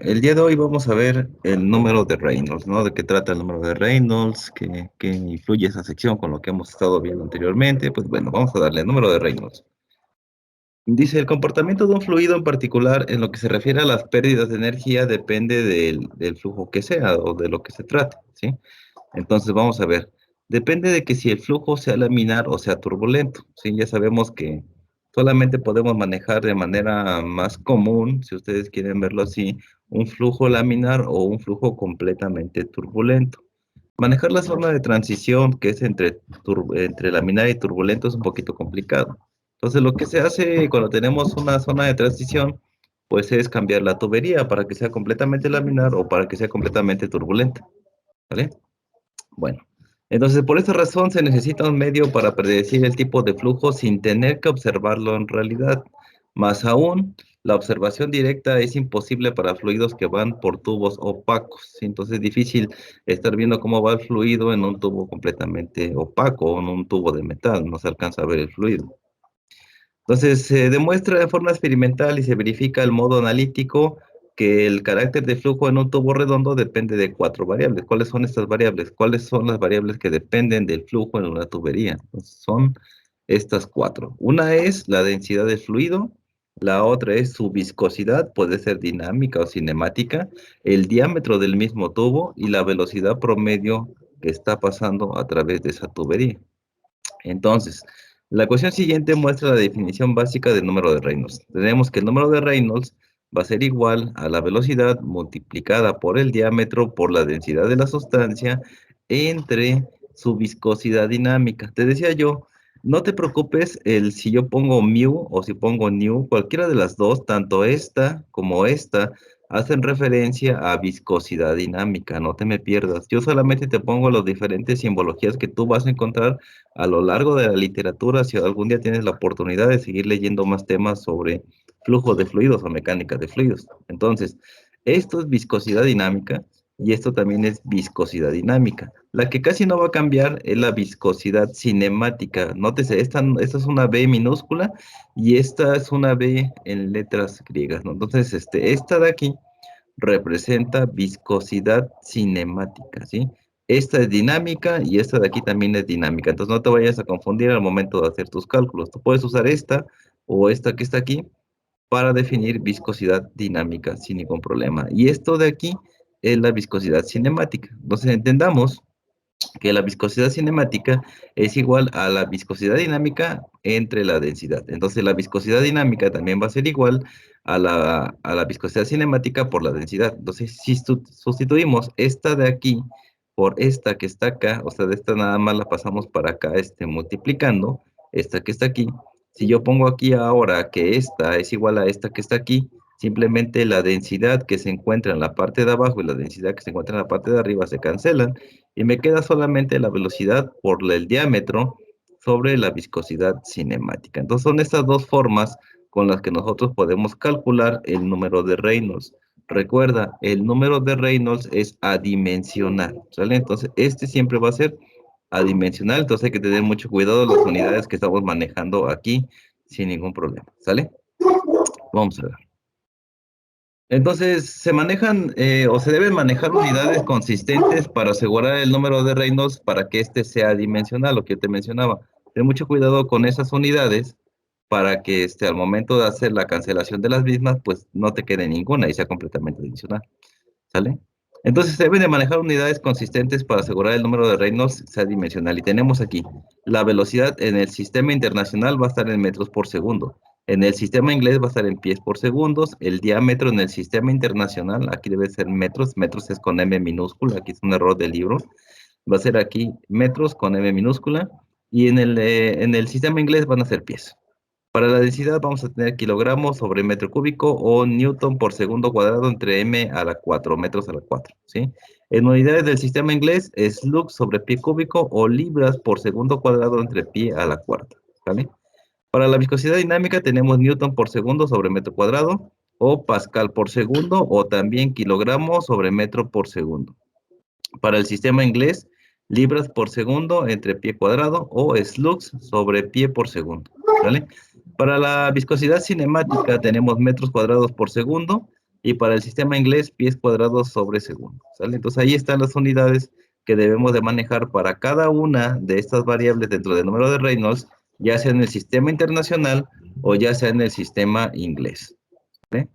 el día de hoy vamos a ver el número de Reynolds, ¿no? De qué trata el número de Reynolds, qué influye esa sección con lo que hemos estado viendo anteriormente. Pues bueno, vamos a darle el número de Reynolds. Dice, el comportamiento de un fluido en particular en lo que se refiere a las pérdidas de energía depende del flujo que sea o de lo que se trate, ¿sí? Entonces vamos a ver, depende de que si el flujo sea laminar o sea turbulento, ¿sí? Ya sabemos que solamente podemos manejar de manera más común, si ustedes quieren verlo así, un flujo laminar o un flujo completamente turbulento. Manejar la zona de transición, que es entre laminar y turbulento, es un poquito complicado. Entonces, lo que se hace cuando tenemos una zona de transición, pues es cambiar la tubería para que sea completamente laminar o para que sea completamente turbulenta, ¿vale? Bueno, entonces por esta razón se necesita un medio para predecir el tipo de flujo sin tener que observarlo en realidad. Más aún, la observación directa es imposible para fluidos que van por tubos opacos, ¿sí? Entonces es difícil estar viendo cómo va el fluido en un tubo completamente opaco o en un tubo de metal, no se alcanza a ver el fluido. Entonces, se demuestra de forma experimental y se verifica el modo analítico que el carácter de flujo en un tubo redondo depende de cuatro variables. ¿Cuáles son estas variables? ¿Cuáles son las variables que dependen del flujo en una tubería? Pues son estas cuatro. Una es la densidad del fluido, la otra es su viscosidad, puede ser dinámica o cinemática, el diámetro del mismo tubo y la velocidad promedio que está pasando a través de esa tubería. Entonces, la ecuación siguiente muestra la definición básica del número de Reynolds. Tenemos que el número de Reynolds va a ser igual a la velocidad multiplicada por el diámetro por la densidad de la sustancia entre su viscosidad dinámica. Te decía yo, no te preocupes si yo pongo mu o si pongo nu, cualquiera de las dos, tanto esta como esta, hacen referencia a viscosidad dinámica, no te me pierdas. Yo solamente te pongo las diferentes simbologías que tú vas a encontrar a lo largo de la literatura, si algún día tienes la oportunidad de seguir leyendo más temas sobre flujo de fluidos o mecánica de fluidos. Entonces, esto es viscosidad dinámica y esto también es viscosidad dinámica. La que casi no va a cambiar es la viscosidad cinemática. Nótese, esta es una B minúscula y esta es una B en letras griegas, ¿no? Entonces, esta de aquí representa viscosidad cinemática, ¿sí? Esta es dinámica y esta de aquí también es dinámica. Entonces no te vayas a confundir al momento de hacer tus cálculos. Tú puedes usar esta o esta que está aquí para definir viscosidad dinámica sin ningún problema. Y esto de aquí es la viscosidad cinemática. Entonces entendamos que la viscosidad cinemática es igual a la viscosidad dinámica entre la densidad. Entonces la viscosidad dinámica también va a ser igual a la viscosidad cinemática por la densidad. Entonces si sustituimos esta de aquí por esta que está acá, o sea, de esta nada más la pasamos para acá, multiplicando, esta que está aquí. Si yo pongo aquí ahora que esta es igual a esta que está aquí, simplemente la densidad que se encuentra en la parte de abajo y la densidad que se encuentra en la parte de arriba se cancelan y me queda solamente la velocidad por el diámetro sobre la viscosidad cinemática. Entonces son estas dos formas con las que nosotros podemos calcular el número de Reynolds. Recuerda, el número de Reynolds es adimensional, ¿sale? Entonces siempre va a ser adimensional, entonces hay que tener mucho cuidado las unidades que estamos manejando aquí sin ningún problema, ¿sale? Vamos a ver. Entonces, se manejan o se deben manejar unidades consistentes para asegurar el número de Reynolds para que éste sea dimensional, lo que yo te mencionaba. Ten mucho cuidado con esas unidades para que al momento de hacer la cancelación de las mismas, pues no te quede ninguna y sea completamente dimensional. ¿Sale? Entonces, se deben de manejar unidades consistentes para asegurar el número de Reynolds sea dimensional. Y tenemos aquí, la velocidad en el sistema internacional va a estar en metros por segundo. En el sistema inglés va a estar en pies por segundos. El diámetro en el sistema internacional, aquí debe ser metros. Metros es con M minúscula, aquí es un error del libro. Va a ser aquí metros con M minúscula. Y en el sistema inglés van a ser pies. Para la densidad vamos a tener kilogramos sobre metro cúbico o newton por segundo cuadrado entre m a la 4, metros a la 4, ¿sí? En unidades del sistema inglés, es lux sobre pie cúbico o libras por segundo cuadrado entre pie a la cuarta, ¿vale? Para la viscosidad dinámica tenemos newton por segundo sobre metro cuadrado o pascal por segundo o también kilogramos sobre metro por segundo. Para el sistema inglés, libras por segundo entre pie cuadrado o slugs sobre pie por segundo, ¿vale? Para la viscosidad cinemática tenemos metros cuadrados por segundo y para el sistema inglés pies cuadrados sobre segundo, ¿sale? Entonces ahí están las unidades que debemos de manejar para cada una de estas variables dentro del número de Reynolds, ya sea en el sistema internacional o ya sea en el sistema inglés, ¿vale?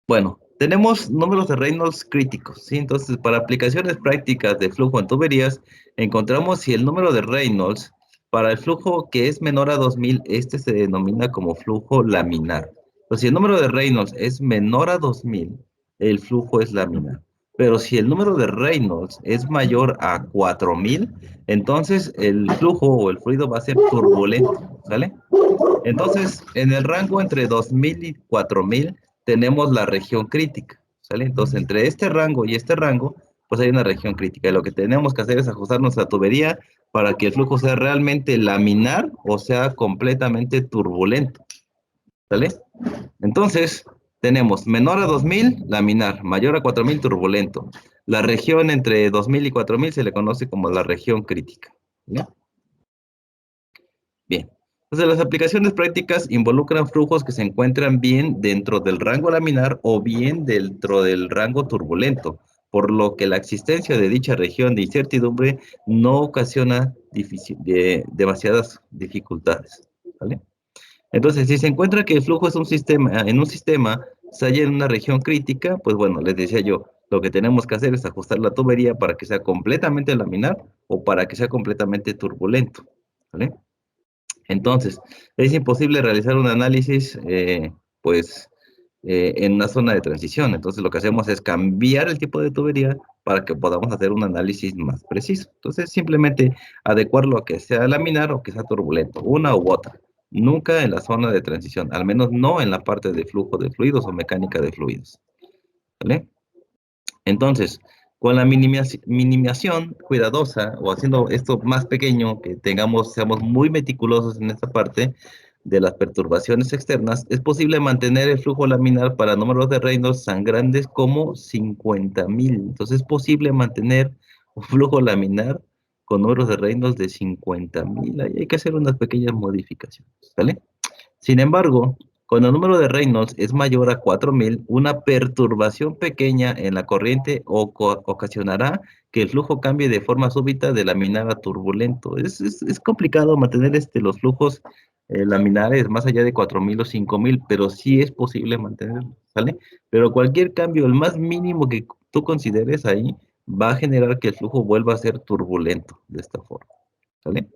Bueno, tenemos números de Reynolds críticos, ¿sí? Entonces, para aplicaciones prácticas de flujo en tuberías, encontramos si el número de Reynolds para el flujo que es menor a 2000, este se denomina como flujo laminar. Pues si el número de Reynolds es menor a 2000, el flujo es laminar. Pero si el número de Reynolds es mayor a 4000, entonces el flujo o el fluido va a ser turbulento, ¿sale? Entonces, en el rango entre 2000 y 4000 tenemos la región crítica, ¿sale? Entonces, entre este rango, pues hay una región crítica. Y lo que tenemos que hacer es ajustar nuestra tubería para que el flujo sea realmente laminar o sea completamente turbulento, ¿sale? Entonces, tenemos menor a 2000, laminar, mayor a 4000, turbulento. La región entre 2000 y 4000 se le conoce como la región crítica, ¿no? Bien. Entonces, las aplicaciones prácticas involucran flujos que se encuentran bien dentro del rango laminar o bien dentro del rango turbulento, por lo que la existencia de dicha región de incertidumbre no ocasiona demasiadas dificultades, ¿vale? Entonces, si se encuentra que el flujo es un sistema, en un sistema se halla en una región crítica, pues bueno, les decía yo, lo que tenemos que hacer es ajustar la tubería para que sea completamente laminar o para que sea completamente turbulento, ¿vale? Entonces, es imposible realizar un análisis, pues, en una zona de transición. Entonces, lo que hacemos es cambiar el tipo de tubería para que podamos hacer un análisis más preciso. Entonces, simplemente adecuarlo a que sea laminar o que sea turbulento, una u otra. Nunca en la zona de transición, al menos no en la parte de flujo de fluidos o mecánica de fluidos. ¿Vale? Entonces, con la minimización cuidadosa o haciendo esto más pequeño, que seamos muy meticulosos en esta parte de las perturbaciones externas, es posible mantener el flujo laminar para números de Reynolds tan grandes como 50,000. Entonces, es posible mantener un flujo laminar con números de Reynolds de 50,000. Ahí hay que hacer unas pequeñas modificaciones, ¿vale? Sin embargo, cuando el número de Reynolds es mayor a 4000, una perturbación pequeña en la corriente ocasionará que el flujo cambie de forma súbita de laminar a turbulento. Es complicado mantener los flujos laminares más allá de 4000 o 5000, pero sí es posible mantenerlos, ¿sale? Pero cualquier cambio, el más mínimo que tú consideres ahí, va a generar que el flujo vuelva a ser turbulento de esta forma, ¿sale?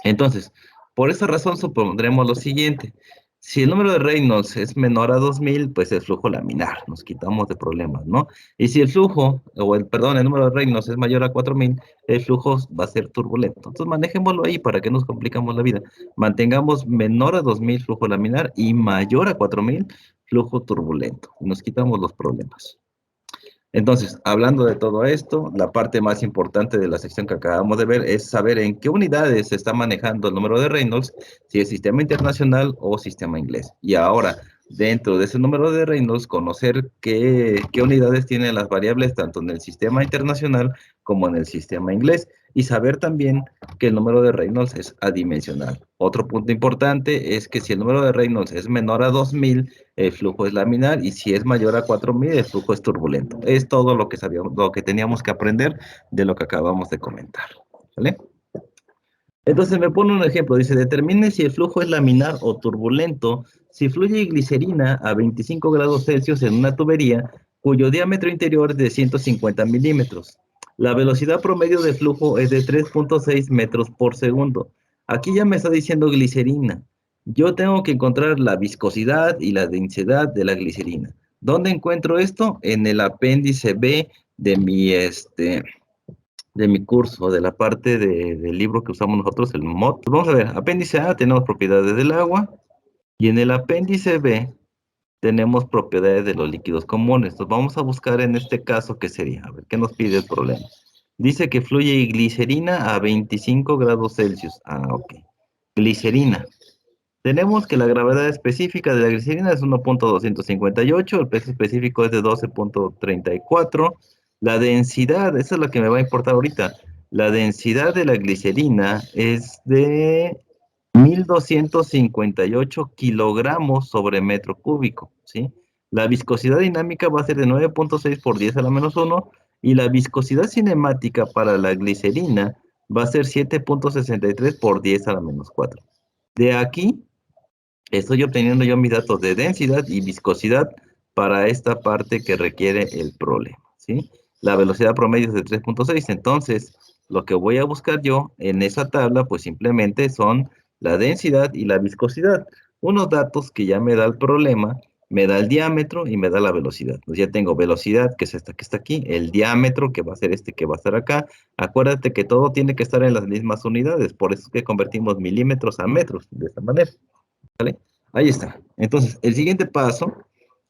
Entonces, por esa razón supondremos lo siguiente. Si el número de Reynolds es menor a 2000, pues el flujo laminar, nos quitamos de problemas, ¿no? Y si el flujo, perdón, el número de Reynolds es mayor a 4000, el flujo va a ser turbulento. Entonces manejémoslo ahí para que nos complicamos la vida. Mantengamos menor a 2000 flujo laminar y mayor a 4000 flujo turbulento. Nos quitamos los problemas. Entonces, hablando de todo esto, la parte más importante de la sección que acabamos de ver es saber en qué unidades se está manejando el número de Reynolds, si es sistema internacional o sistema inglés. Y ahora, dentro de ese número de Reynolds, conocer qué unidades tienen las variables tanto en el sistema internacional como en el sistema inglés. Y saber también que el número de Reynolds es adimensional. Otro punto importante es que si el número de Reynolds es menor a 2000, el flujo es laminar y si es mayor a 4000, el flujo es turbulento. Es todo lo que sabíamos, lo que teníamos que aprender de lo que acabamos de comentar. ¿Vale? Entonces me pone un ejemplo, dice, determine si el flujo es laminar o turbulento si fluye glicerina a 25 grados Celsius en una tubería cuyo diámetro interior es de 150 milímetros. La velocidad promedio de flujo es de 3.6 metros por segundo. Aquí ya me está diciendo glicerina. Yo tengo que encontrar la viscosidad y la densidad de la glicerina. ¿Dónde encuentro esto? En el apéndice B de mi curso, de la parte del libro que usamos nosotros, el MOT. Vamos a ver, apéndice A tenemos propiedades del agua y en el apéndice B tenemos propiedades de los líquidos comunes. Entonces vamos a buscar en este caso qué sería, a ver, ¿qué nos pide el problema? Dice que fluye glicerina a 25 grados Celsius. Ah, ok. Glicerina. Tenemos que la gravedad específica de la glicerina es 1.258, el peso específico es de 12.34. La densidad, esa es la que me va a importar ahorita. La densidad de la glicerina es de 1,258 kilogramos sobre metro cúbico, ¿sí? La viscosidad dinámica va a ser de 9.6 por 10 a la menos 1 y la viscosidad cinemática para la glicerina va a ser 7.63 por 10 a la menos 4. De aquí estoy obteniendo yo mis datos de densidad y viscosidad para esta parte que requiere el problema, ¿sí? La velocidad promedio es de 3.6, entonces lo que voy a buscar yo en esa tabla, pues simplemente son la densidad y la viscosidad. Unos datos que ya me da el problema, me da el diámetro y me da la velocidad. Pues ya tengo velocidad, que es esta que está aquí, el diámetro, que va a ser este que va a estar acá. Acuérdate que todo tiene que estar en las mismas unidades, por eso es que convertimos milímetros a metros, de esta manera. ¿Vale? Ahí está. Entonces, el siguiente paso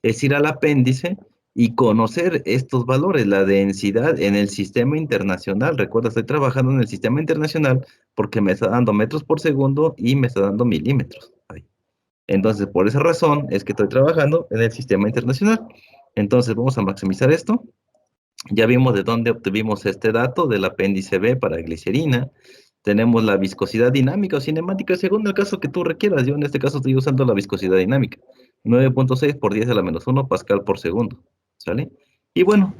es ir al apéndice y conocer estos valores, la densidad en el sistema internacional. Recuerda, estoy trabajando en el sistema internacional porque me está dando metros por segundo y me está dando milímetros. Ahí. Entonces, por esa razón es que estoy trabajando en el sistema internacional. Entonces, vamos a maximizar esto. Ya vimos de dónde obtuvimos este dato del apéndice B para glicerina. Tenemos la viscosidad dinámica o cinemática según el caso que tú requieras. Yo en este caso estoy usando la viscosidad dinámica. 9.6 por 10 a la menos 1 pascal por segundo. ¿Sale? Y bueno,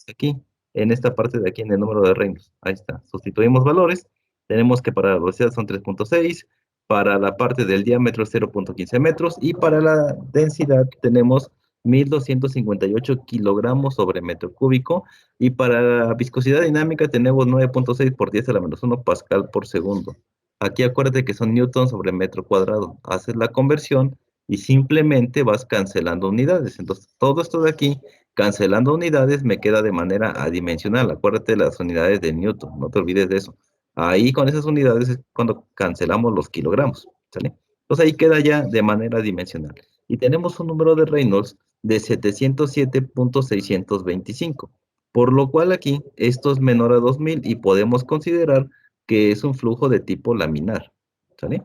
aquí, en esta parte de aquí, en el número de Reynolds. Ahí está. Sustituimos valores. Tenemos que para la velocidad son 3.6, para la parte del diámetro 0.15 metros y para la densidad tenemos 1,258 kilogramos sobre metro cúbico y para la viscosidad dinámica tenemos 9.6 por 10 a la menos 1 pascal por segundo. Aquí acuérdate que son newtons sobre metro cuadrado. Haces la conversión y simplemente vas cancelando unidades. Entonces, todo esto de aquí cancelando unidades me queda de manera adimensional. Acuérdate de las unidades de Newton, no te olvides de eso. Ahí con esas unidades es cuando cancelamos los kilogramos, ¿sale? Entonces ahí queda ya de manera dimensional. Y tenemos un número de Reynolds de 707.625, por lo cual aquí esto es menor a 2000 y podemos considerar que es un flujo de tipo laminar, ¿sale?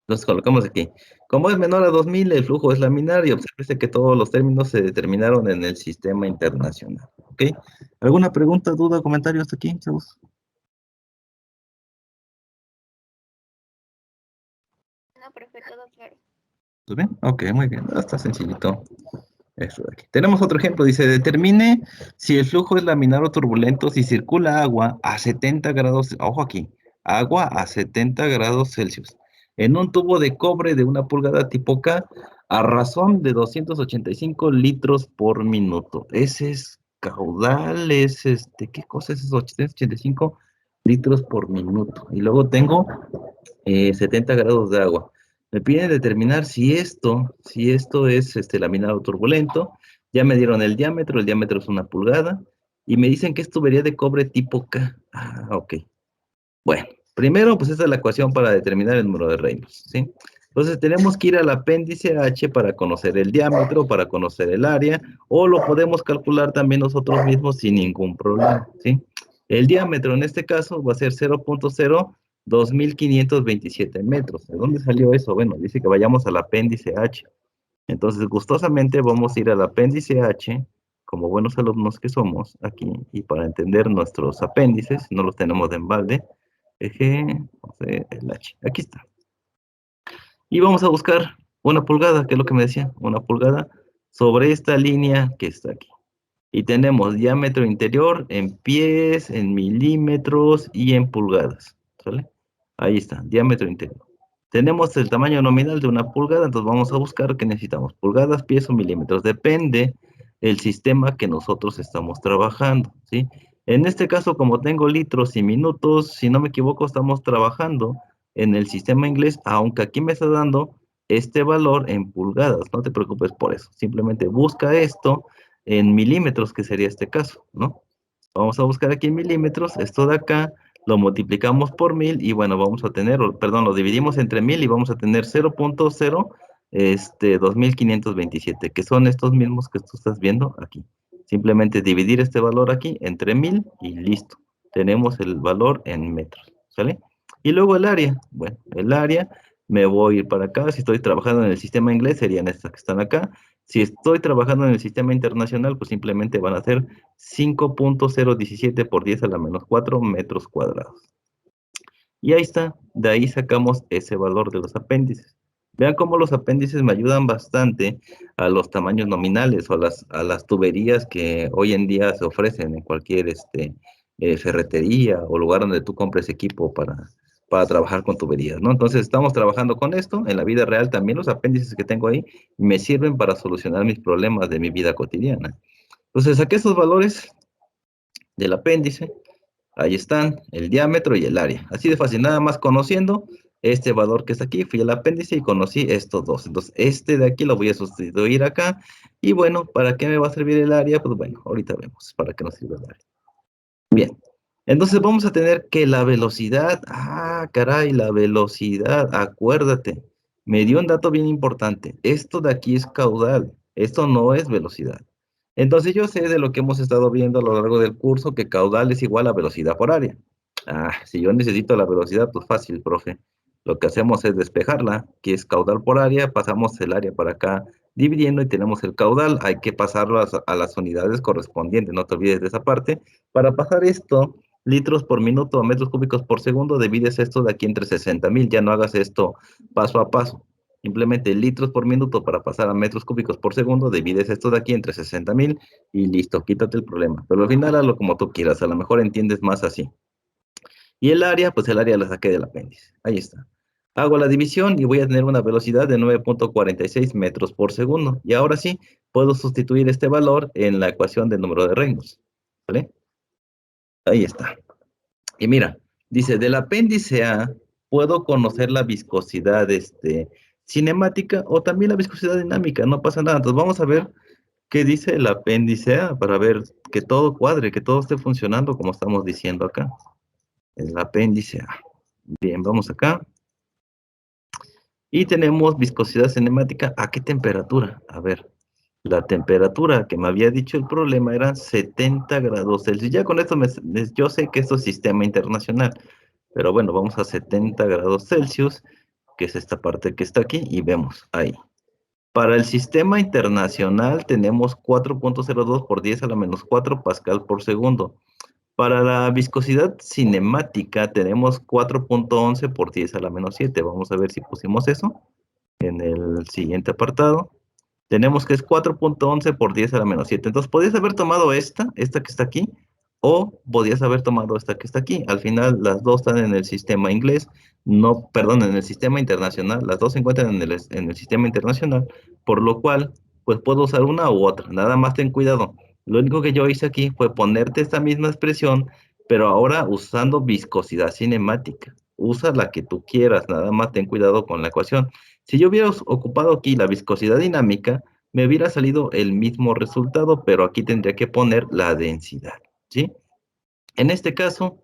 Entonces colocamos aquí. Como es menor a 2000, el flujo es laminar y observe que todos los términos se determinaron en el sistema internacional. ¿Ok? ¿Alguna pregunta, duda, comentario hasta aquí, chavos? No, profe, todo claro. ¿Todo bien? Ok, muy bien. Está sencillito. Esto de aquí. Tenemos otro ejemplo. Dice, determine si el flujo es laminar o turbulento si circula agua a 70 grados, ojo aquí, agua a 70 grados Celsius, en un tubo de cobre de 1 pulgada tipo K a razón de 285 litros por minuto. Ese es caudal, es ¿qué cosa es eso? 885 litros por minuto. Y luego tengo 70 grados de agua. Me piden determinar si esto es laminado turbulento. Ya me dieron el diámetro es 1 pulgada. Y me dicen que es tubería de cobre tipo K. Ah, ok. Bueno, primero, pues esta es la ecuación para determinar el número de Reynolds, ¿sí? Entonces tenemos que ir al apéndice H para conocer el diámetro, para conocer el área, o lo podemos calcular también nosotros mismos sin ningún problema, ¿sí? El diámetro en este caso va a ser 0.02527 metros. ¿De dónde salió eso? Bueno, dice que vayamos al apéndice H. Entonces, gustosamente vamos a ir al apéndice H, como buenos alumnos que somos aquí, y para entender nuestros apéndices, no los tenemos de embalde, eje, el H, aquí está. Y vamos a buscar 1 pulgada, que es lo que me decía, 1 pulgada sobre esta línea que está aquí. Y tenemos diámetro interior en pies, en milímetros y en pulgadas, ¿sale? Ahí está, diámetro interior. Tenemos el tamaño nominal de 1 pulgada, entonces vamos a buscar qué necesitamos, pulgadas, pies o milímetros. Depende el sistema que nosotros estamos trabajando, ¿sí? En este caso, como tengo litros y minutos, si no me equivoco, estamos trabajando en el sistema inglés, aunque aquí me está dando este valor en pulgadas. No te preocupes por eso. Simplemente busca esto en milímetros, que sería este caso, ¿no? Vamos a buscar aquí en milímetros, esto de acá, lo multiplicamos por 1000 y bueno, vamos a tener, perdón, lo dividimos entre 1000 y vamos a tener 0.0, 2527, que son estos mismos que tú estás viendo aquí. Simplemente dividir este valor aquí entre 1000 y listo. Tenemos el valor en metros, ¿sale? Y luego el área, bueno, el área, me voy a ir para acá, si estoy trabajando en el sistema inglés serían estas que están acá, si estoy trabajando en el sistema internacional, pues simplemente van a ser 5.017 por 10 a la menos 4 metros cuadrados. Y ahí está, de ahí sacamos ese valor de los apéndices. Vean cómo los apéndices me ayudan bastante a los tamaños nominales o a las tuberías que hoy en día se ofrecen en cualquier ferretería o lugar donde tú compres equipo para trabajar con tuberías, ¿no? Entonces estamos trabajando con esto. En la vida real también los apéndices que tengo ahí me sirven para solucionar mis problemas de mi vida cotidiana. Entonces saqué esos valores del apéndice. Ahí están, el diámetro y el área. Así de fácil, nada más conociendo este valor que está aquí, fui al apéndice y conocí estos dos. Entonces, este de aquí lo voy a sustituir acá. Y bueno, ¿para qué me va a servir el área? Pues bueno, ahorita vemos para qué nos sirve el área. Bien, entonces vamos a tener que la velocidad, caray, la velocidad, acuérdate, me dio un dato bien importante. Esto de aquí es caudal, esto no es velocidad. Entonces yo sé de lo que hemos estado viendo a lo largo del curso que caudal es igual a velocidad por área. Si yo necesito la velocidad, pues fácil, profe. Lo que hacemos es despejarla, que es caudal por área, pasamos el área para acá dividiendo y tenemos el caudal. Hay que pasarlo a las unidades correspondientes, no te olvides de esa parte. Para pasar esto, litros por minuto a metros cúbicos por segundo, divides esto de aquí entre 60,000, ya no hagas esto paso a paso. Simplemente litros por minuto para pasar a metros cúbicos por segundo, divides esto de aquí entre 60,000 y listo, quítate el problema. Pero al final hazlo como tú quieras, a lo mejor entiendes más así. Y el área, pues el área la saqué del apéndice. Ahí está. Hago la división y voy a tener una velocidad de 9.46 metros por segundo. Y ahora sí, puedo sustituir este valor en la ecuación del número de Reynolds. ¿Vale? Ahí está. Y mira, dice, del apéndice A puedo conocer la viscosidad cinemática o también la viscosidad dinámica, no pasa nada. Entonces vamos a ver qué dice el apéndice A para ver que todo cuadre, que todo esté funcionando como estamos diciendo acá. El apéndice A. Bien, vamos acá. Y tenemos viscosidad cinemática. ¿A qué temperatura? A ver, la temperatura que me había dicho el problema era 70 grados Celsius. Ya con esto yo sé que esto es sistema internacional. Pero bueno, vamos a 70 grados Celsius, que es esta parte que está aquí, y vemos ahí. Para el sistema internacional tenemos 4.02 por 10 a la menos 4 pascal por segundo. Para la viscosidad cinemática tenemos 4.11 por 10 a la menos 7. Vamos a ver si pusimos eso en el siguiente apartado. Tenemos que es 4.11 por 10 a la menos 7. Entonces, podrías haber tomado esta que está aquí, o podrías haber tomado esta que está aquí. Al final, las dos están en el sistema inglés, no, perdón, en el sistema internacional. Las dos se encuentran en el sistema internacional, por lo cual, pues puedo usar una u otra. Nada más ten cuidado. Lo único que yo hice aquí fue ponerte esta misma expresión, pero ahora usando viscosidad cinemática. Usa la que tú quieras, nada más ten cuidado con la ecuación. Si yo hubiera ocupado aquí la viscosidad dinámica, me hubiera salido el mismo resultado, pero aquí tendría que poner la densidad, ¿sí? En este caso,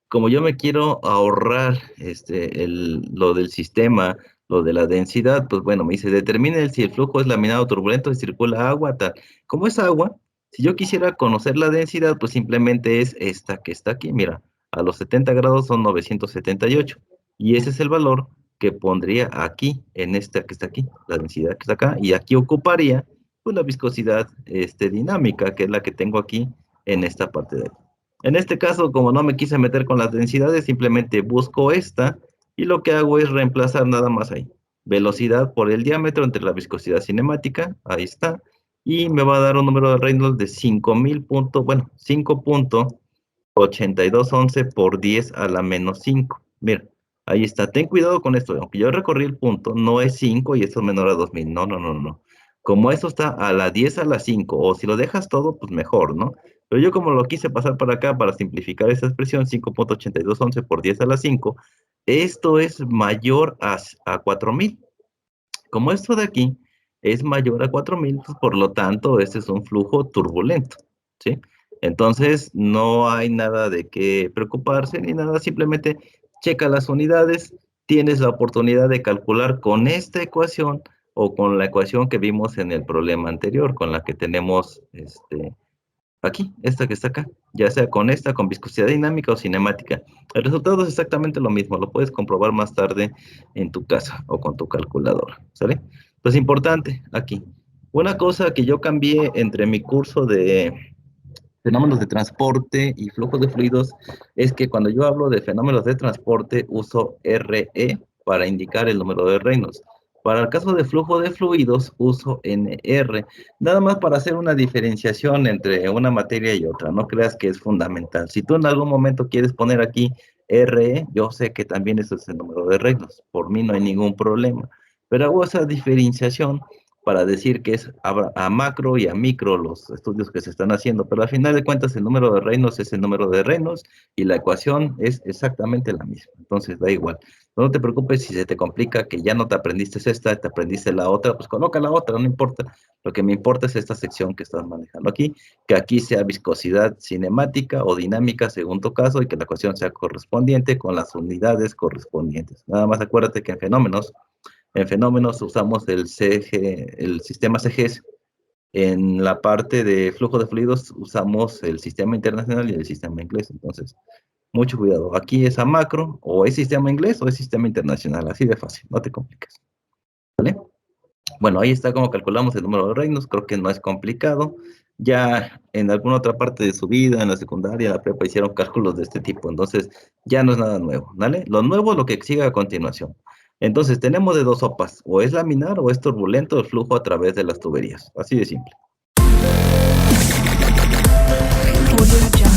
como yo me quiero ahorrar lo del sistema, lo de la densidad, pues bueno, me dice, determine si el flujo es laminado turbulento y circula agua, tal. Como es agua, si yo quisiera conocer la densidad, pues simplemente es esta que está aquí. Mira, a los 70 grados son 978. Y ese es el valor que pondría aquí, en esta que está aquí, la densidad que está acá. Y aquí ocuparía, pues, la viscosidad dinámica, que es la que tengo aquí en esta parte de aquí. En este caso, como no me quise meter con las densidades, simplemente busco esta y lo que hago es reemplazar nada más ahí. Velocidad por el diámetro entre la viscosidad cinemática, ahí está, y me va a dar un número de Reynolds de 5,000 bueno, 5.8211 por 10 a la menos 5. Mira, ahí está. Ten cuidado con esto, aunque yo recorrí el punto, no es 5 y esto es menor a 2,000. No, no, no, no. Como esto está a la 10 a la 5, o si lo dejas todo, pues mejor, ¿no? Pero yo como lo quise pasar para acá para simplificar esta expresión, 5.8211 por 10 a la 5, esto es mayor a 4,000. Como esto de aquí es mayor a 4,000, pues por lo tanto, este es un flujo turbulento, ¿sí? Entonces, no hay nada de qué preocuparse ni nada, simplemente checa las unidades, tienes la oportunidad de calcular con esta ecuación o con la ecuación que vimos en el problema anterior, con la que tenemos aquí, esta que está acá, ya sea con esta, con viscosidad dinámica o cinemática. El resultado es exactamente lo mismo, lo puedes comprobar más tarde en tu casa o con tu calculadora, ¿sale? Pues importante aquí. Una cosa que yo cambié entre mi curso de fenómenos de transporte y flujos de fluidos es que cuando yo hablo de fenómenos de transporte uso RE para indicar el número de Reynolds. Para el caso de flujo de fluidos uso NR, nada más para hacer una diferenciación entre una materia y otra, no creas que es fundamental. Si tú en algún momento quieres poner aquí RE, yo sé que también eso es el número de Reynolds, por mí no hay ningún problema, pero hago esa diferenciación para decir que es a macro y a micro los estudios que se están haciendo, pero al final de cuentas el número de Reynolds es el número de Reynolds y la ecuación es exactamente la misma, entonces da igual. No te preocupes si se te complica que ya no te aprendiste esta, te aprendiste la otra, pues coloca la otra, no importa. Lo que me importa es esta sección que estás manejando aquí, que aquí sea viscosidad cinemática o dinámica según tu caso y que la ecuación sea correspondiente con las unidades correspondientes. Nada más acuérdate que en fenómenos usamos el CG, el sistema CGS. En la parte de flujo de fluidos usamos el sistema internacional y el sistema inglés. Entonces, mucho cuidado. Aquí es a macro, o es sistema inglés o es sistema internacional. Así de fácil, no te compliques. ¿Vale? Bueno, ahí está cómo calculamos el número de reinos. Creo que no es complicado. Ya en alguna otra parte de su vida, en la secundaria, la prepa, hicieron cálculos de este tipo. Entonces, ya no es nada nuevo, ¿vale? Lo nuevo es lo que sigue a continuación. Entonces, tenemos de dos sopas. O es laminar o es turbulento el flujo a través de las tuberías. Así de simple. Audio